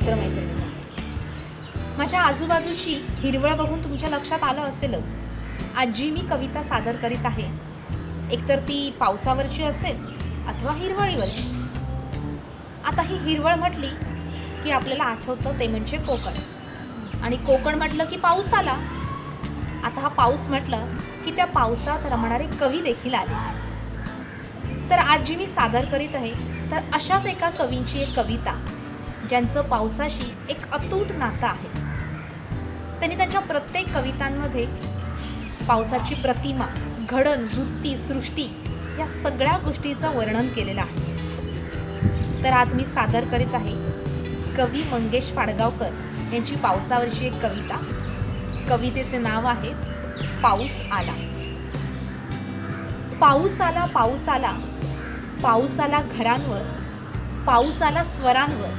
मित्रमैत्रिणींना, माझ्या आजूबाजूची हिरवळ बघून तुमच्या लक्षात आलं असेलच, आज जी मी कविता सादर करीत आहे एकतर ती पावसावरची असेल अथवा हिरवळीवरची. आता ही हिरवळ म्हटली की आपल्याला आठवतं ते म्हणजे कोकण, आणि कोकण म्हटलं की पाऊस आला. आता हा पाऊस म्हटलं की त्या पावसात रमणारे कवी देखील आले. तर आज जी मी सादर करीत आहे तर अशाच एका कवींची एक कविता, ज्यांचं पावसाशी एक अतूट नातं आहे. त्यांनी त्यांच्या प्रत्येक कवितांमध्ये पावसाची प्रतिमा, घडण, वृत्ती, सृष्टी या सगळ्या गोष्टीचं वर्णन केलेलं आहे. तर आज मी सादर करीत आहे कवी मंगेश पाडगावकर यांची पावसावरची एक कविता. कवितेचे नाव आहे पाऊस आला. पाऊस आला, पाऊस आला, पाऊस आला घरांवर, पाऊस आला स्वरांवर,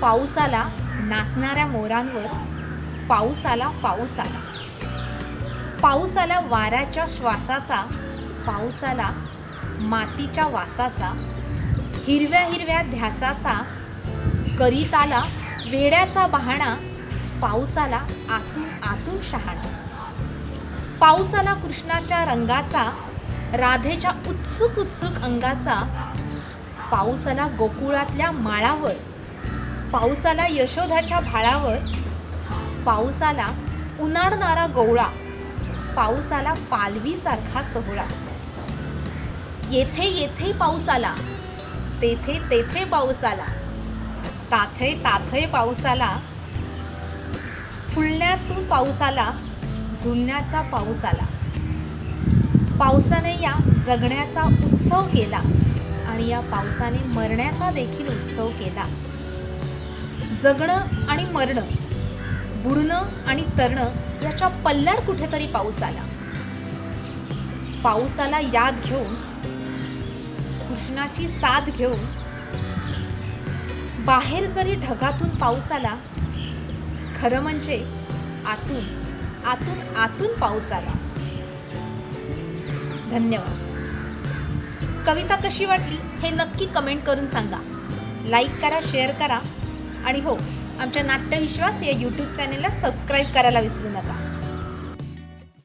पाऊस आला नाचणाऱ्या मोरांवर, पाऊस आला, पाऊस आला. पाऊस आला वाऱ्याच्या श्वासाचा, पाऊस आला मातीच्या वासाचा, हिरव्या हिरव्या ध्यासाचा, करीत आला वेड्याचा बहाणा, पाऊस आला आतून आतून शहाणा. पाऊस आला कृष्णाच्या रंगाचा, राधेच्या उत्सुक उत्सुक अंगाचा, पाऊस आला गोकुळातल्या माळावर, पाऊस आला यशोदाच्या भाळावर, पाऊस आला उन्हाळणारा गवळा, पाऊस आला पालवीसारखा सोहळा. येथे येथे पाऊस आला, तेथे तेथे पाऊस आला, ताथे ताथे पाऊस आला, फुलण्यातून पाऊस आला, झुलण्याचा पाऊस आला. पावसाने या जगण्याचा उत्सव केला आणि या पावसाने मरण्याचा देखील उत्सव केला. जगणं आणि मरणं, बुडणं आणि तरणं याच्या पल्ल्याड कुठेतरी पाऊस आला. पावसाला याद घेऊन, कृष्णाची साथ घेऊन, बाहेर जरी ढगातून पाऊस आला, खरं म्हणजे आतून आतून आतून पाऊस आला. धन्यवाद. कविता कशी वाटली हे नक्की कमेंट करून सांगा. लाईक करा, शेअर करा आणि हो, आमच्या नाट्यविश्वास या यूट्यूब चॅनेलला सबस्क्राईब करायला विसरू नका.